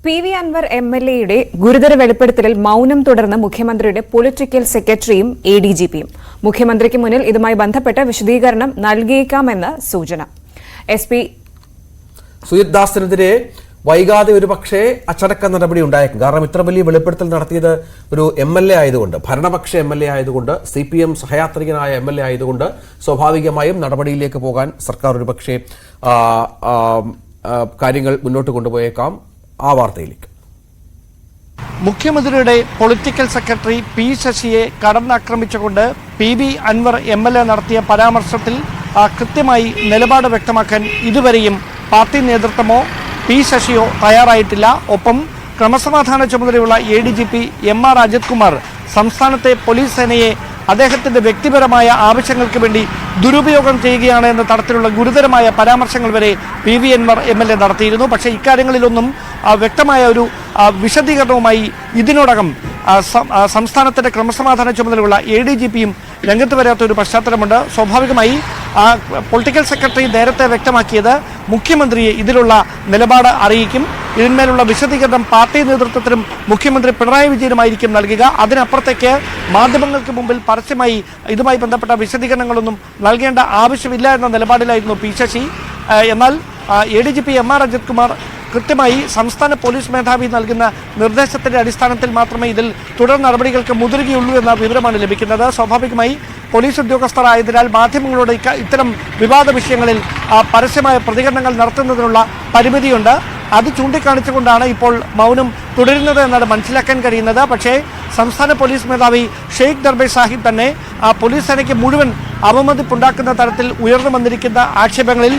PV Anwar MLAയുടെ ഗുരുതര വെളിപ്പെടുത്തലിൽ മൗനം തുടർന്ന് മുഖ്യമന്ത്രിയുടെ പൊളിറ്റിക്കൽ സെക്രട്ടറിയും ADGPയും മുഖ്യമന്ത്രിക്ക് മുന്നിൽ ഇതുമായി ബന്ധപ്പെട്ട വിശദീകരണം നൽകിയേക്കാമെന്ന് സൂചന. SP സുജിത് ദാസിനെതിരെ വൈകാതെ ഒരു പക്ഷേ അച്ചടക്ക നടപടി ഉണ്ടായേക്കും. കാരണം ഇത്ര വലിയ വെളിപ്പെടുത്തൽ നടത്തിയത് ഒരു MLA ആയതുകൊണ്ട്, ഭരണപക്ഷ MLA ആയതുകൊണ്ട്, CPM സഹയാത്രികനായ MLA ആയതുകൊണ്ട് സ്വാഭാവികമായും നടപടിയിലേക്ക് പോകാൻ സർക്കാർ ഒരു പക്ഷേ കാര്യങ്ങൾ മുന്നോട്ട് കൊണ്ടുപോയേക്കാം. ആ വാർത്തയിലേക്ക്. മുഖ്യമന്ത്രിയുടെ പൊളിറ്റിക്കൽ സെക്രട്ടറി P. ശശിയെ കടന്നാക്രമിച്ചുകൊണ്ട് PV അൻവർ MLA നടത്തിയ പരാമർശത്തിൽ കൃത്യമായി നിലപാട് വ്യക്തമാക്കാൻ ഇതുവരെയും പാർട്ടി നേതൃത്വമോ P. ശശിയോ തയ്യാറായിട്ടില്ല. ഒപ്പം ക്രമസമാധാന ചുമതലയുള്ള ADGP MR അജിത് കുമാർ സംസ്ഥാനത്തെ പോലീസ് സേനയെ അദ്ദേഹത്തിന്റെ വ്യക്തിപരമായ ആവശ്യങ്ങൾക്ക് വേണ്ടി ദുരുപയോഗം ചെയ്യുകയാണ് എന്ന തരത്തിലുള്ള ഗുരുതരമായ പരാമർശങ്ങൾ വരെ PV അൻവർ MLA നടത്തിയിരുന്നു. പക്ഷേ ഇക്കാര്യങ്ങളിലൊന്നും വ്യക്തമായ ഒരു വിശദീകരണവുമായി ഇതിനോടകം സംസ്ഥാനത്തിന്റെ ക്രമസമാധാന ചുമതലയുള്ള ADGPയും രംഗത്ത് വരാത്ത ഒരു പശ്ചാത്തലമുണ്ട്. സ്വാഭാവികമായി പൊളിറ്റിക്കൽ സെക്രട്ടറി നേരത്തെ വ്യക്തമാക്കിയത് മുഖ്യമന്ത്രിയെ ഇതിലുള്ള നിലപാട് അറിയിക്കും. ഇതിന്മേലുള്ള വിശദീകരണം പാർട്ടി നേതൃത്വത്തിനും മുഖ്യമന്ത്രി പിണറായി വിജയനുമായിരിക്കും നൽകുക. അതിനപ്പുറത്തേക്ക് മാധ്യമങ്ങൾക്ക് മുമ്പിൽ പരസ്യമായി ഇതുമായി ബന്ധപ്പെട്ട വിശദീകരണങ്ങളൊന്നും നൽകേണ്ട ആവശ്യമില്ല എന്ന നിലപാടിലായിരുന്നു P. ശശി. എന്നാൽ ADGP MR അജിത് കുമാർ കൃത്യമായി സംസ്ഥാന പോലീസ് മേധാവി നൽകുന്ന നിർദ്ദേശത്തിന്റെ അടിസ്ഥാനത്തിൽ മാത്രമേ ഇതിൽ തുടർ നടപടികൾക്ക് മുതിരുകയുള്ളൂ എന്ന വിവരമാണ് ലഭിക്കുന്നത്. സ്വാഭാവികമായി പോലീസ് ഉദ്യോഗസ്ഥർ ആയതിനാൽ മാധ്യമങ്ങളോട് ഇത്തരം വിവാദ വിഷയങ്ങളിൽ പരസ്യമായ പ്രതികരണങ്ങൾ നടത്തുന്നതിനുള്ള പരിമിതിയുണ്ട്. അത് ചൂണ്ടിക്കാണിച്ചുകൊണ്ടാണ് ഇപ്പോൾ മൗനം തുടരുന്നത് എന്നാണ് മനസ്സിലാക്കാൻ കഴിയുന്നത്. പക്ഷേ സംസ്ഥാന പോലീസ് മേധാവി ഷെയ്ഖ് ദർബെ സാഹിബ് തന്നെ പോലീസ് സേനയ്ക്ക് മുഴുവൻ അവമതിപ്പുണ്ടാക്കുന്ന തരത്തിൽ ഉയർന്നു വന്നിരിക്കുന്ന ആക്ഷേപങ്ങളിൽ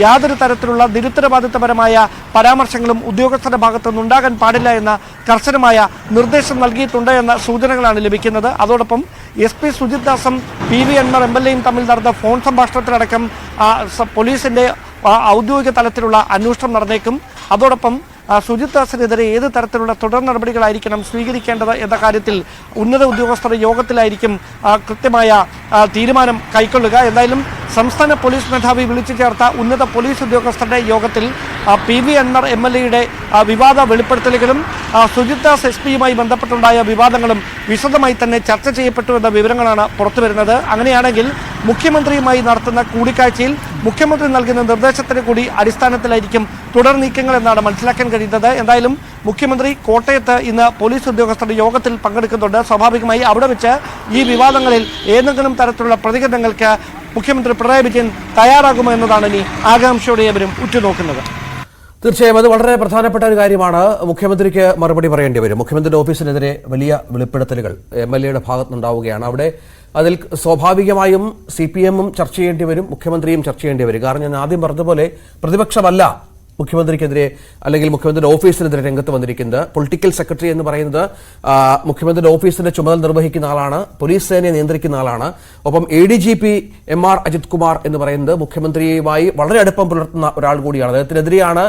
യാതൊരു തരത്തിലുള്ള നിരുത്തരവാദിത്തപരമായ പരാമർശങ്ങളും ഉദ്യോഗസ്ഥരുടെ ഭാഗത്തുനിന്ന് ഉണ്ടാകാൻ പാടില്ല എന്ന കർശനമായ നിർദ്ദേശം നൽകിയിട്ടുണ്ട് എന്ന സൂചനകളാണ് ലഭിക്കുന്നത്. അതോടൊപ്പം SP സുജിത് ദാസും PV അൻവർ MLAയും തമ്മിൽ നടന്ന ഫോൺ സംഭാഷണത്തിലടക്കം പോലീസിന്റെ ഔദ്യോഗിക തലത്തിലുള്ള അന്വേഷണം നടന്നേക്കും. അതോടൊപ്പം സുജിത് ദാസിനെതിരെ ഏത് തരത്തിലുള്ള തുടർ നടപടികളായിരിക്കണം സ്വീകരിക്കേണ്ടത് എന്ന കാര്യത്തിൽ ഉന്നത ഉദ്യോഗസ്ഥരുടെ യോഗത്തിലായിരിക്കും കൃത്യമായ തീരുമാനം കൈക്കൊള്ളുക. എന്തായാലും സംസ്ഥാന പോലീസ് മേധാവി വിളിച്ചു ചേർത്ത ഉന്നത പോലീസ് ഉദ്യോഗസ്ഥരുടെ യോഗത്തിൽ PV അൻവർ MLAയുടെ വിവാദ വെളിപ്പെടുത്തലുകളും സുജിത് ദാസ് SPയുമായി ബന്ധപ്പെട്ടുണ്ടായ വിവാദങ്ങളും വിശദമായി തന്നെ ചർച്ച ചെയ്യപ്പെട്ടു എന്ന വിവരങ്ങളാണ് പുറത്തുവരുന്നത്. അങ്ങനെയാണെങ്കിൽ മുഖ്യമന്ത്രിയുമായി നടത്തുന്ന കൂടിക്കാഴ്ചയിൽ മുഖ്യമന്ത്രി നൽകുന്ന നിർദ്ദേശത്തിന് കൂടി അടിസ്ഥാനത്തിലായിരിക്കും തുടർ നീക്കങ്ങൾ എന്നാണ് മനസ്സിലാക്കാൻ കഴിയുന്നത്. എന്തായാലും മുഖ്യമന്ത്രി കോട്ടയത്ത് ഇന്ന് പോലീസ് ഉദ്യോഗസ്ഥരുടെ യോഗത്തിൽ പങ്കെടുക്കുന്നുണ്ട്. സ്വാഭാവികമായി അവിടെ വെച്ച് ഈ വിവാദങ്ങളിൽ ഏതെങ്കിലും തരത്തിലുള്ള പ്രതികരണങ്ങൾക്ക് മുഖ്യമന്ത്രി പിണറായി വിജയൻ തയ്യാറാകുമോ എന്നതാണ് ഇനി ആകാംക്ഷയോടെ അവരും ഉറ്റുനോക്കുന്നത്. തീർച്ചയായും അത് വളരെ പ്രധാനപ്പെട്ട ഒരു കാര്യമാണ്. മുഖ്യമന്ത്രിക്ക് മറുപടി പറയേണ്ടി വരും. മുഖ്യമന്ത്രിയുടെ ഓഫീസിനെതിരെ വലിയ വെളിപ്പെടുത്തലുകൾ MLAയുടെ ഭാഗത്തുനിന്നുണ്ടാവുകയാണ്. അതിൽ സ്വാഭാവികമായും CPMും ചർച്ച ചെയ്യേണ്ടി വരും, മുഖ്യമന്ത്രിയും ചർച്ച ചെയ്യേണ്ടി വരും. കാരണം ഞാൻ ആദ്യം പറഞ്ഞതുപോലെ പ്രതിപക്ഷമല്ല മുഖ്യമന്ത്രിക്കെതിരെ അല്ലെങ്കിൽ മുഖ്യമന്ത്രിയുടെ ഓഫീസിനെതിരെ രംഗത്ത് വന്നിരിക്കുന്നത്. പൊളിറ്റിക്കൽ സെക്രട്ടറി എന്ന് പറയുന്നത് മുഖ്യമന്ത്രിയുടെ ഓഫീസിന്റെ ചുമതല നിർവഹിക്കുന്ന ആളാണ്, പോലീസ് സേനയെ നിയന്ത്രിക്കുന്ന ആളാണ്. ഒപ്പം ADGP MR അജിത് കുമാർ എന്ന് പറയുന്നത് മുഖ്യമന്ത്രിയുമായി വളരെ അടുപ്പം പുലർത്തുന്ന ഒരാൾ കൂടിയാണ്. അദ്ദേഹത്തിനെതിരെയാണ്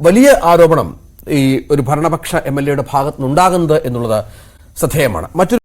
വലിയ ആരോപണം ഈ ഒരു ഭരണപക്ഷ MLAയുടെ ഭാഗത്തുനിന്നുണ്ടാകുന്നത് എന്നുള്ളത് ശ്രദ്ധേയമാണ്.